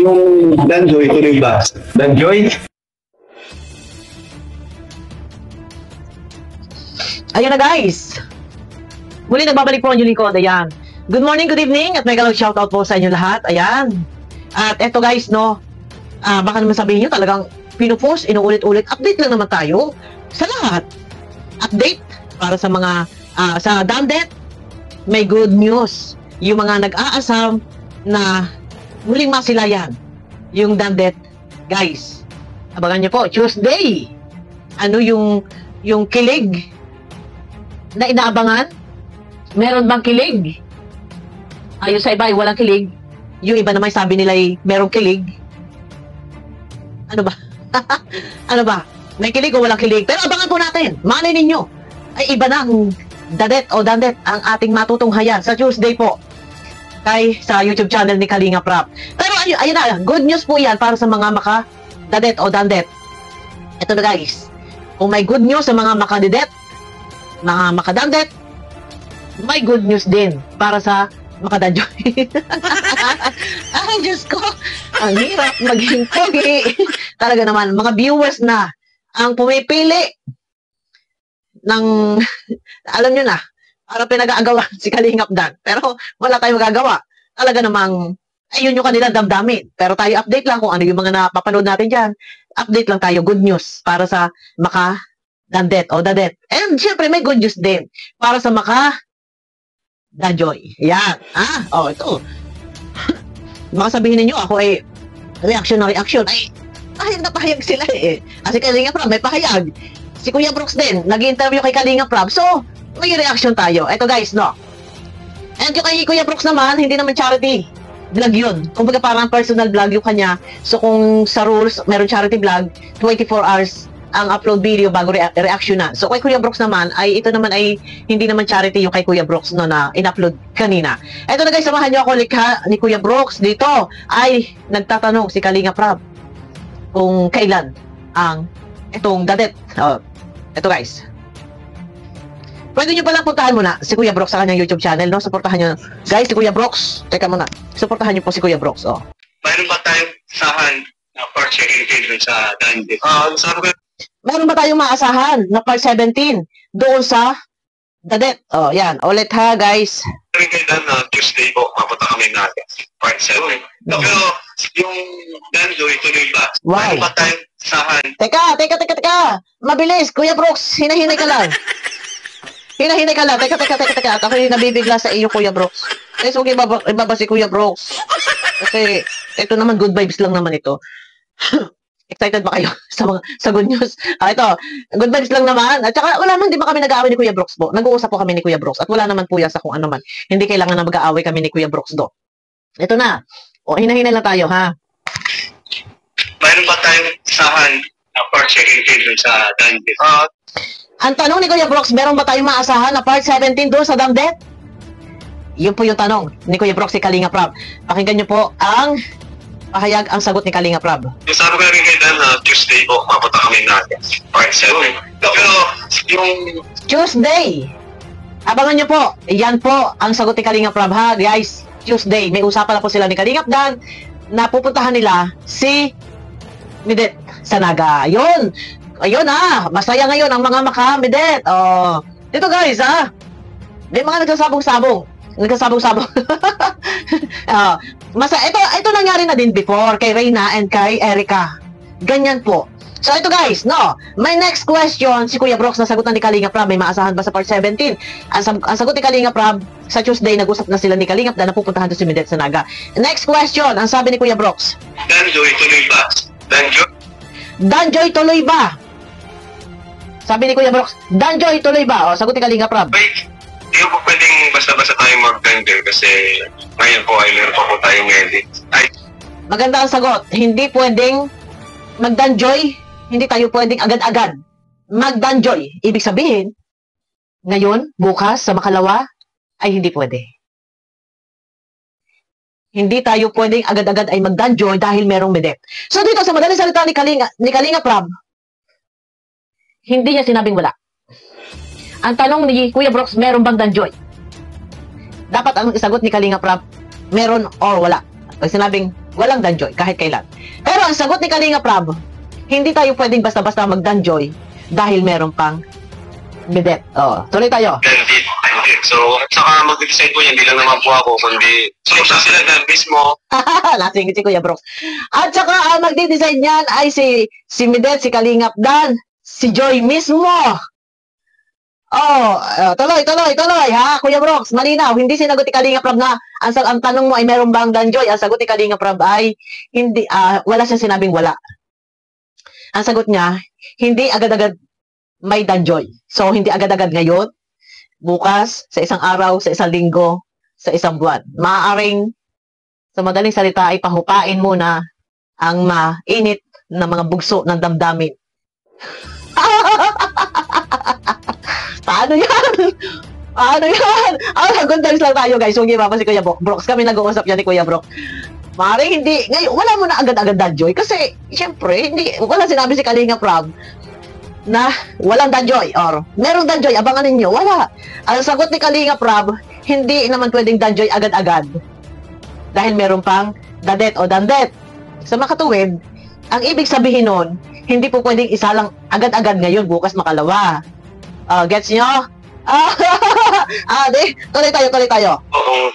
Yung Danjoy, tuloy ba? Danjoy? Ayun na guys. Muli nagbabalik po ang inyong lingkod. Ayan. Good morning, good evening, at mega shoutout po sa inyo lahat. Ayan. At eto guys, no. Baka naman sabihin nyo talagang pinupost, inuulit-ulit. Update lang naman tayo sa lahat. Update para sa mga sa Dandet. May good news. Yung mga nag-aasam na muling masilayan. Yung Dandet. Guys, abangan nyo po. Tuesday. Ano yung kilig na inaabangan? Meron bang kilig? Ayun sa iba ay walang kilig. Yung iba naman sabi nila ay merong kilig. Ano ba? Ano ba? May kilig o walang kilig? Pero abangan po natin. Malay ninyo. Ay iba na ang Dandet o Dandet ang ating matutunghayan sa Tuesday po. Kay sa YouTube channel ni Kalinga Prab. Pero ayun na. Good news po yan para sa mga Dandet o Dandet. Ito na guys. Kung may good news sa mga makadidet, mga makadandet, may good news din para sa makadanjoy. Ay, Diyos ko, ang hirap maging pogi. Talaga naman, mga viewers na ang pumipili ng, alam nyo na, para pinag-aagawan si Kalingap Dan. Pero wala tayong magagawa. Talaga namang, ayun yung kanilang damdamin. Pero tayo update lang kung ano yung mga napapanood natin dyan. Update lang tayo, good news para sa Dandet o Dandet. And syempre may good news din para sa Danjoy. Yan. Ito. Baka sabihin ninyo ako ay reaction na reaction. Ay, pahayag na pahayag sila eh. Kasi Kalinga Prab may pahayag. Si Kuya Brooks din, nag-interview kay Kalinga Prab. So, may reaction tayo. Ito guys, no. And yung kay Kuya Brooks naman, hindi naman charity vlog yun. Kumbaga parang personal vlog yung kanya. So, kung sa rules, meron charity vlog, 24 hours ang upload video bago reaction na. So, kay Kuya Brooks naman, ay ito naman ay hindi naman charity yung kay Kuya Brooks no, na in-upload kanina. Ito na guys, samahan nyo ako ni Kuya Brooks dito. Ay, nagtatanong si Kalinga Prab kung kailan ang itong Dandet. Ito guys. Pwede nyo palang puntahan muna si Kuya Brooks sa kanyang YouTube channel, no? Suportahan nyo. Guys, si Kuya Brooks, teka muna. Suportahan nyo po si Kuya Brooks, Mayroon ba tayong sahan na part-checking dun sa Dandet? Meron ba tayong maasahan na part 17 doon sa Dandet? Yan. Ulit ha, guys. Rin kayo na Tuesday po, mapunta kami natin. Part 7. Pero yung Danjoy, tuloy ba? Wow. Meron ba tayong sahan? Teka. Mabilis. Kuya Brooks, hinahinay ka lang. Hinahinay ka lang. Teka. Ako yung nabibigla sa iyo, Kuya Brooks. Guys, huwag ibaba si Kuya Brooks. Kasi, ito naman, good vibes lang naman ito. Excited ba kayo sa good news? Ito, good vibes lang naman. At saka wala man, di ba kami nag-aaway ni Kuya Brooks po? Nag-uusap po kami ni Kuya Brooks. At wala naman po yan sa kung ano man. Hindi kailangan na mag-aaway kami ni Kuya Brooks do. Ito na. Hinahinay lang tayo, ha? Mayroon ba tayong sahan na part-checking dun sa Dandet? Ang tanong ni Kuya Brooks, meron ba tayong maasahan na part 17 doon sa Dandet? Yun po yung tanong ni Kuya Brooks si Kalinga Prab. Pakinggan nyo po ang pahayag ang sagot ni Kalinga Prab. Yung sabi ko rin kayo na Tuesday po, mapunta kami natin. Part 7. Pero yung Tuesday. Abangan nyo po. Yan po ang sagot ni Kalinga Prab, ha, guys. Tuesday. May usapan na po sila ni Kalinga Dan na pupuntahan nila si Midet Sanaga. Ayun, masaya ngayon ang mga Midet. Dito guys, ha. May mga nagsasabong-sabong. Ito nangyari na din before kay Reyna and kay Erica. Ganyan po. So ito guys, no. My next question, si Kuya Brooks na sagutan ni Kalinga Prab, may maasahan ba sa part 17? Ang sagot ni Kalinga Prab, sa Tuesday nag-usap na sila ni Kalinga na napupuntahan doon si Midet Sanaga. Next question, ang sabi ni Kuya Brooks. Danjoy, tuloy ba? Danjoy, tuloy ba? Sabi ni Kuya Brooks, Danjoy, tuloy ba? Sagot ni Kalinga Prab. Hindi po pwedeng basta-basta tayong mag-tender kasi ngayon po ay meron pa po tayong edit. Maganda ang sagot. Hindi pwedeng mag-danjoy. Hindi tayo pwedeng agad-agad mag-danjoy. Ibig sabihin, ngayon, bukas, sa makalawa, ay hindi pwede. Hindi tayo pwedeng agad-agad ay mag-danjoy dahil merong Midet. So dito sa madaling salita ni Kalinga Prab, hindi niya sinabing wala. Ang tanong ni Kuya Brooks, meron bang Danjoy? Dapat ang isagot ni Kalinga Prab, meron or wala. Pag sinabing Walang danjoy, kahit kailan. Pero ang sagot ni Kalinga Prab, hindi tayo pwedeng basta-basta mag-danjoy dahil meron pang bidet. Oh, tuloy tayo. Indeed. So, at saka mag-decide po yan, hindi lang naman po ako, kundi sa sila na mismo. Lasing si Kuya Brooks. At saka ang magde-decide niyan ay si Midet, si Kalingap Dan, si Joy mismo. Oh, tuloy, ha, Kuya Brooks, malinaw, hindi sinagot ni Kalingap Rab na ang tanong mo ay meron bang danjoy? Ang sagot ni Kalingap Rab ay hindi, wala siyang sinabing wala. Ang sagot niya, hindi agad-agad may danjoy. So, hindi agad-agad ngayon, bukas, sa isang araw, sa isang linggo, sa isang buwan. Maaaring, sa madaling salita, ay pahupain muna ang mainit na mga bugso ng damdamin. Paano yan? Paano yan? Hanggang days lang tayo, guys. Huwag iba pa si Kuya Brooks. Kami nag-uusap yan ni Kuya Brooks. Maaaring hindi, ngayon, wala mo na agad-agad danjoy kasi, syempre, wala sinabi si Kalinga Prab na walang danjoy or merong danjoy, abangan ninyo, wala. Ang sagot ni Kalinga Prab, hindi naman pwedeng danjoy agad-agad dahil meron pang dadet o dandet. Sa makatuwid, ang ibig sabihin nun, hindi po pwedeng isa lang agad-agad ngayon, bukas makalawa. Gets nyo? Tuloy tayo. Oo,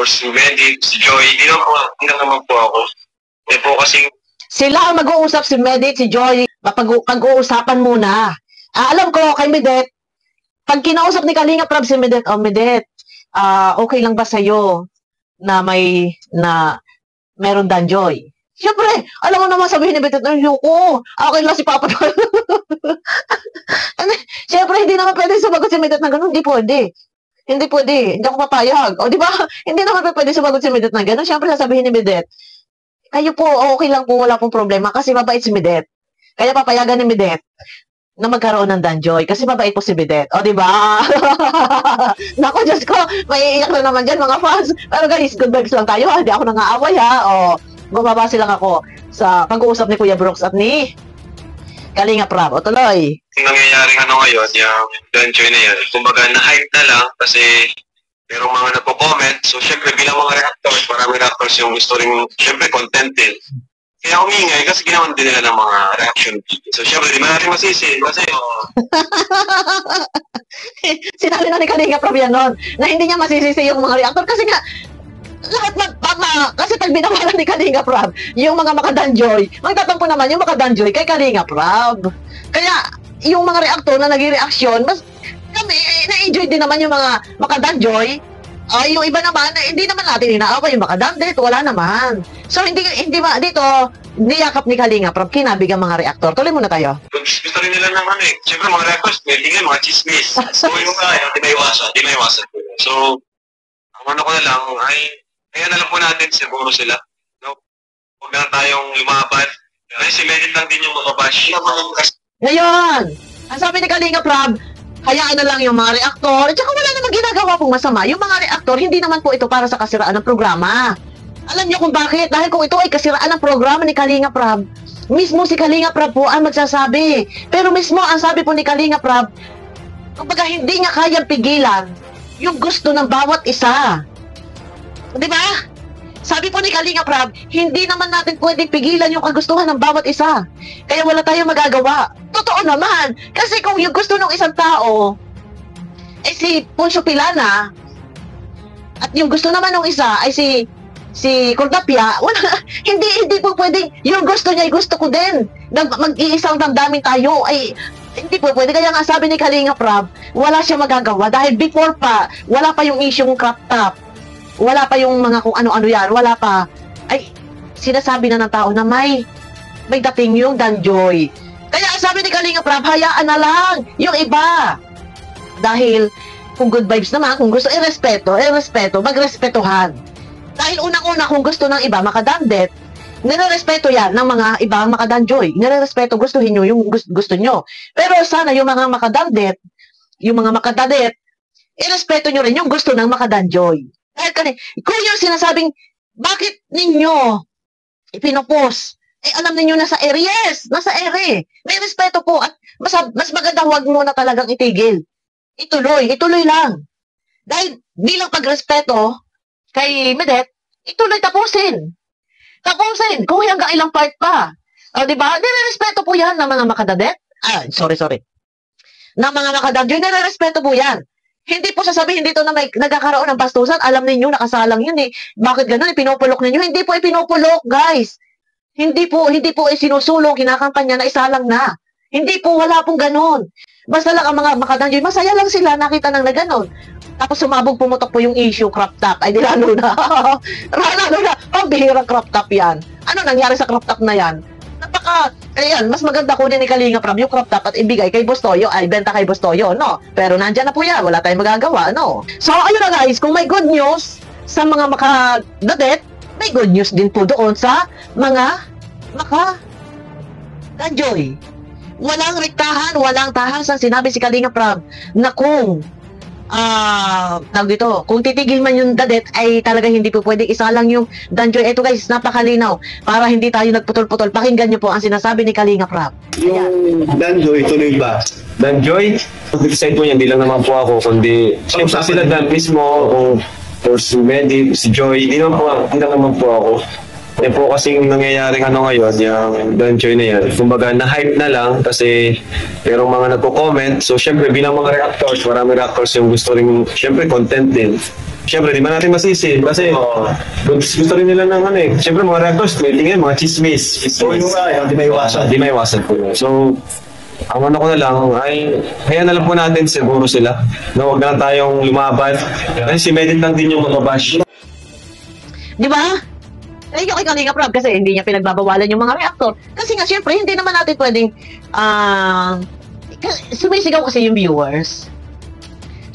or si Wendy, si Joy, hindi naman po ako. Hindi po kasi sila ang mag-uusap, si Medit, si Joy, pag-uusapan muna. Alam ko, kay Medet, pag kinausap ni Kalinga Prab si Medet, Medet, okay lang ba sa'yo na meron danjoy? Siyempre, alam mo naman sabihin ni Medet, ayoko, okay lang si Papa. Siyempre, hindi naman pwede sumagot si Medet na gano'n, hindi pwede. Hindi ako papayag. O, di ba? Hindi naman pwede sumagot si Medet na gano'n. Siyempre, sasabihin ni Medet, kayo po, okay lang po, wala pong problema kasi mabait si Medet. Kaya papayagan ni Medet na magkaroon ng danjoy kasi mabait po si Medet. O, di ba? Naku, Diyos ko, maiiyak na naman dyan mga fans. Pero guys, good vibes lang tayo ha. Hindi ako nangaaway ha. O, bumabase lang ako sa pag-uusap ni Kuya Brooks at ni Kalinga Prab. O, tuloy. Yung nangyayaring ngayon, yung danjoy na yan, kumbaga na-hype na lang kasi merong mga nagpo-comment. So, syempre, bilang mga reactors, maraming reactors yung gusto rin, syempre, content din. Kaya umingay kasi ginawan din nila ng mga reaction video. So, syempre, di man natin masisi kasi, Sinabi na ni Kalinga Prab yan noon na hindi niya masisisi yung mga reactor kasi nga, lahat kasi pag binawala ni Kalinga Prab, yung mga makadanjoy, magtatampo naman yung makadanjoy kay Kalinga Prab. Kaya, yung mga reactor na nag-reaction, mas kami, na-enjoy din naman yung mga makadanjoy. Yung iba naman, hindi naman natin inaaway yung makadandet, wala naman. So, hindi dito, niyakap ni Kalinga Prab, kinabig ang mga reactor. Tuloy muna tayo. Gusto rin nila naman siyempre, mga reactors, may tingin, mga chismis. So, yung di na iwasan. So, ang ano ko na lang, kaya na lang po natin, siguro sila. No? Huwag na tayong lumaban. Kasi si Medit lang din yung makabash. Ngayon, ang sabi ni Kalinga Prab, hayaan na lang yung mga reaktor. At saka wala namang ginagawa pong masama. Yung mga reaktor, hindi naman po ito para sa kasiraan ng programa. Alam niyo kung bakit? Dahil kung ito ay kasiraan ng programa ni Kalinga Prab, mismo si Kalinga Prab po ang magsasabi. Pero mismo ang sabi po ni Kalinga Prab, kumbaga hindi niya kayang pigilan yung gusto ng bawat isa. Di ba? Sabi po ni Kalinga Prab, hindi naman natin pwedeng pigilan yung kagustuhan ng bawat isa. Kaya wala tayong magagawa. Totoo naman. Kasi kung yung gusto ng isang tao, si Poncio Pilana, at yung gusto naman ng isa ay si Cordapia, hindi po pwedeng, yung gusto niya ay gusto ko din. Mag-iisang damdamin tayo, ay hindi po pwede. Kaya nga sabi ni Kalinga Prab, wala siya magagawa dahil before pa, wala pa yung isyong crop top. Wala pa yung mga kung ano-ano yan, wala pa. Ay, sinasabi na ng tao na may dating yung danjoy. Kaya sabi ni Kalinga Prab, hayaan na lang yung iba. Dahil kung good vibes naman, kung gusto irespeto, magrespetuhan. Dahil unang-una kung gusto ng iba makadandet, nire-respeto yan ng mga ibang makadanjoy. Nire-respeto, gustuhin nyo yung gusto nyo. Pero sana yung mga makadandet, irespeto nyo rin yung gusto ng makadanjoy. Dahil kung yung sinasabing, bakit ninyo ipinopost? Alam ninyo nasa ere, yes, nasa ere. May respeto po at mas maganda huwag mo na talagang itigil. Ituloy lang. Dahil bilang pagrespeto kay Medet, ituloy tapusin. Tapusin, kung hanggang ilang part pa. O, di ba? Nire-respeto po yan ng mga makadadet. Sorry. Ng mga makadadyo, nire-respeto po yan. Hindi po sasabihin dito na may nagkakaroon ng bastusan. Alam ninyo, nakasalang yun eh. Bakit ganun? Ipinupulok ninyo? Hindi po ipinupulok, guys. Hindi po isinusulong, kinakampanya na isalang na. Hindi po, wala pong ganun. Basta lang ang mga makadadyo, masaya lang sila, nakita nang na ganun. Tapos sumabog pumutok po yung issue, crop top. Ay, di lalo na. Lalo na. Pambihirang crop top yan. Ano nangyari sa crop top na yan? Ayan, mas maganda kunin ni Kalinga Prab yung crop top at ibigay kay Bustoyo, ay benta kay Bustoyo, no? Pero nandyan na po yan, wala tayong magagawa, no? So, ayun na guys, kung may good news sa mga makadadet, may good news din po doon sa mga makadanjoy. Walang rektahan, walang tahasan, sinabi si Kalinga Prab na kung kung titigil man yung dadet ay talaga hindi po pwede isalang yung danjoy. Ito guys, napakalinaw para hindi tayo nagputol-putol. Pakinggan nyo po ang sinasabi ni Kalinga Prab. Yung danjoy, tuloy ba? Danjoy, decide po niya, hindi lang naman po ako, kundi sila Dan mismo, or si Medi, si Joy, hindi lang naman po ako. Yan po kasing nangyayaring ngayon, yung Danjoy na yan. Kumbaga, na-hype na lang kasi merong mga nagko-comment. So, syempre, bilang mga reactors, marami reactors yung gusto rin, syempre, content din. Syempre, di ba natin masisi? Kasi gusto rin nila ng syempre, mga reactors, may tingin, mga chismis. So, yung di may iwasan. Di may iwasan po. So, ang ano ko na lang ay kaya na lang po natin siguro sila na huwag na tayong lumaban kasi si Medit lang din yung mababash. Di ba? Thank you kay Kalinga Prab kasi hindi niya pinagbabawalan yung mga reactor. Kasi nga, syempre, hindi naman natin pwedeng sumisigaw kasi yung viewers.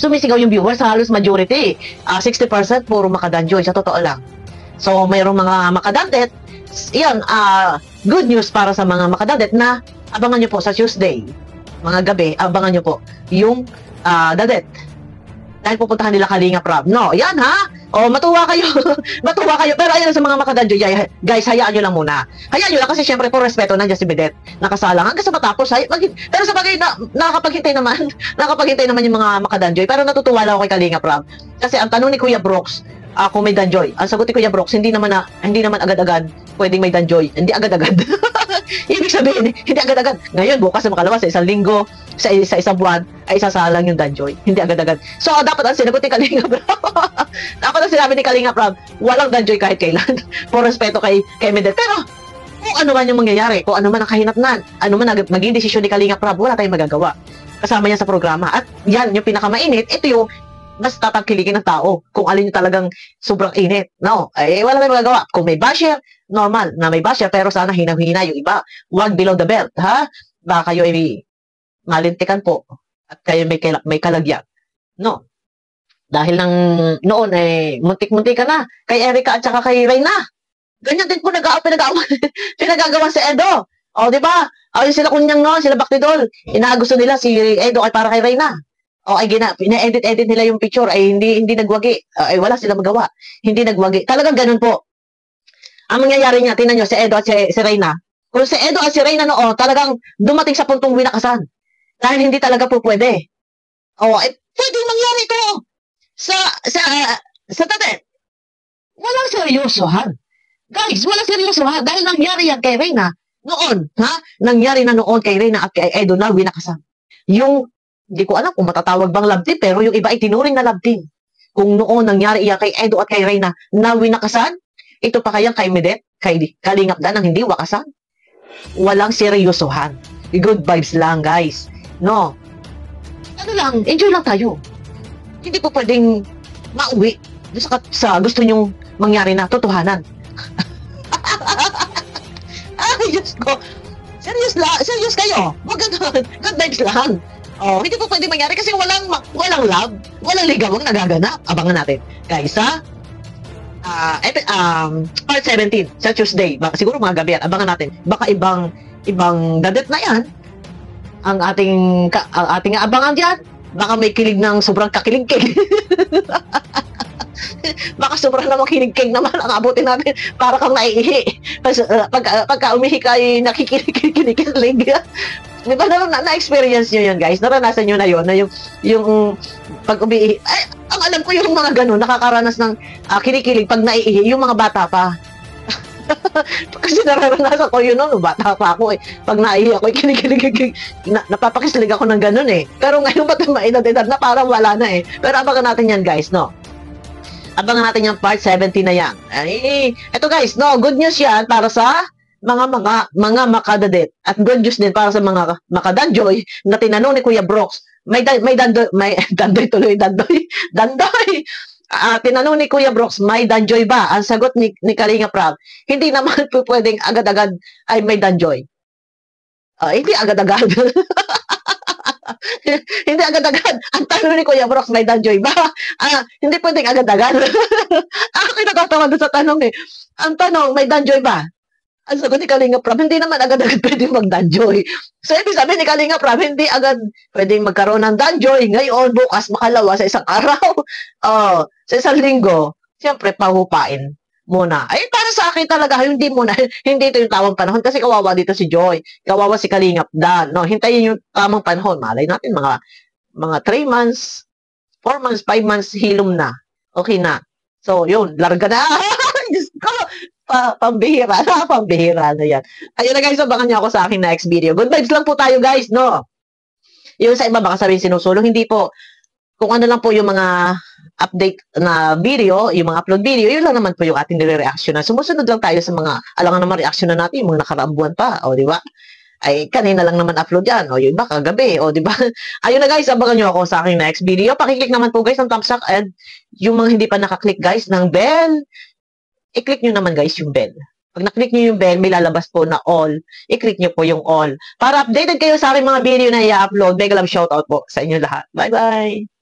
Sumisigaw yung viewers, halos majority. 60% puro makadanjoy, sa totoo lang. So, mayroong mga makadandet. Yan, good news para sa mga makadandet na abangan nyo po sa Tuesday, mga gabi, abangan nyo po yung dadet. Dahil pupuntahan nila Kalinga Prab. No, yan ha? O, matuwa kayo. Matuwa kayo. Pero ayan sa mga makadanjo, guys, hayaan nyo lang muna. Hayaan nyo lang kasi syempre po respeto nandiyan si Bidet. Nakasalang hanggang sa matapos. Pero sa bagay, nakakapaghintay naman. Nakakapaghintay naman yung mga makadanjoy. Pero natutuwa lang ako kay Kalinga Prab. Kasi ang tanong ni Kuya Brooks, kung may danjoy. Ang sagot ni Kuya Brooks, hindi naman agad-agad pwedeng may danjoy. Hindi agad-agad. Ibig sabihin, hindi agad-agad. Ngayon, bukas na makalawa, sa isang linggo, sa isang buwan, ay isasalang yung danjoy. Hindi agad-agad. So, dapat ang sinagot ni Kalinga Prab. Dapat ang sinabi ni Kalinga Prab, walang danjoy kahit kailan. For respeto kay Medel. Pero, kung ano man yung mangyayari, kung ano man ang kahinatnan, ano man maging desisyon ni Kalinga Prab, wala tayong magagawa. Kasama niya sa programa. At yan, yung pinakamainit, ito yung mas tatangkilikin ng tao kung alin yung talagang sobrang init. No, wala tayong magagawa. Kung may basher, normal na may basher, pero sana hinang-hina yung iba. Huwag below the belt, ha? Baka kayo ay malintikan po at kayo may kalagyan. No. Dahil nang noon, muntik-muntik ka na kay Erica at saka kay Reyna. Ganyan din po pinagagawa si Edo. O, di ba? Yung sila kunyang no, sila Baktidol. Inagusto nila si Edo ay para kay Reyna. O ay pina-edit nila yung picture ay hindi nagwagi. Ay wala sila magawa. Hindi nagwagi. Talagang ganun po. Ang mangyayari niya, tingnan niyo si Edo at si Reyna. Kung si Edo at si Reyna noon, talagang dumating sa puntong winakasan. Dahil hindi talaga po pwede. O pwede mangyari ito sa tadet. Walang seryosohan. Guys, walang seryosohan dahil nangyari yan kay Reyna noon, ha? Nangyari na noon kay Reyna at kay Edo na winakasan. Yung hindi ko alam kung matatawag bang love team, pero yung iba ay tinuring na love team. Kung noon nangyari iyan kay Edo at kay Reyna na winakasan, ito pa kayang kay Medet, kay Kalingap Dan ang hindi wakasan. Walang seryosohan. Good vibes lang, guys. No. Ano lang, enjoy lang tayo. Hindi po pwedeng mauwi sa gusto nyong mangyari na totohanan. Ay, Diyos ko. Serious kayo. Wag ganun. Good vibes lang. Hindi po pwede mangyari kasi walang love, walang ligawang nagaganap. Abangan natin. Guys, part 17 sa Tuesday. Siguro mga gabi yan. Abangan natin. Baka ibang dadet na yan. Ang ating abangan dyan. Baka may kilig ng sobrang kakilig-kilig. Baka sobrang namang kinig-kilig naman ang abutin natin para kang naiihi. Pagka umihi ka ay nakikinig-kilig. Di ba na-experience nyo yun, guys? Naranasan nyo na yun, na yung pag umiihi. Ang alam ko yung mga ganun, nakakaranas ng kinikilig pag naiihi, yung mga bata pa. Kasi nararanasan ko yun noon, bata pa ako eh. Pag naihi ako, kinikilig, napapakislig ako ng ganun eh. Pero ngayon ba't maedad-edad na parang wala na eh. Pero abangan natin yan guys, no? Abangan natin yung part 70 na yan. Ay, eto guys, no, good news yan para sa mga makadadet. At good news din para sa mga makadanjoy na tinanong ni Kuya Brooks. May dandoy tuloy, dandoy. Tinanong ni Kuya Brooks, may danjoy ba? Ang sagot ni Kalinga Prab, hindi naman po pwedeng agad-agad ay may danjoy. Hindi agad-agad. Hindi agad-agad. Ang tanong ni Kuya Brooks, may danjoy ba? Hindi pwedeng agad-agad. Ako kinakatawa doon sa tanong eh. Ang tanong, may danjoy ba? Ang sagot ni Kalinga Prab, hindi naman agad-agad pwedeng mag-danjoy. So, ibig sabihin ni Kalinga Prab, hindi agad pwedeng magkaroon ng danjoy ngayon, bukas, makalawa, sa isang araw, sa isang linggo. Siyempre, pahupain muna. Ay, para sa akin talaga, hindi muna, hindi ito yung tamang panahon kasi kawawa dito si Joy, kawawa si Kalingap Dan, no? Hintayin yung tamang panahon. Malay natin, mga 3 months, 4 months, 5 months, hilom na. Okay na. So, yun, larga na. Diyos ko, pambihira na yan. Ayun na guys, abangan niyo ako sa aking next video. Good vibes lang po tayo guys, no? Yung sa iba, baka sabihin sinusulong, hindi po. Kung ano lang po yung mga update na video, yung mga upload video, yun lang naman po yung ating nire-reaction na. Sumusunod lang tayo sa mga, alangan naman reaction na natin, yung mga nakaraang buwan pa, o di ba? Ay, kanina lang naman upload yan, o yun ba, kagabi, o di ba? Ayun na guys, abangan nyo ako sa aking next video. Pakiclick naman po guys ng thumbs up, and yung mga hindi pa nakaklick guys ng bell, i-click nyo naman guys yung bell. Pag na-click nyo yung bell, may lalabas po na all. I-click nyo po yung all. Para updated kayo sa aking mga video na i-upload. Mega love shoutout po sa inyo lahat. Bye-bye!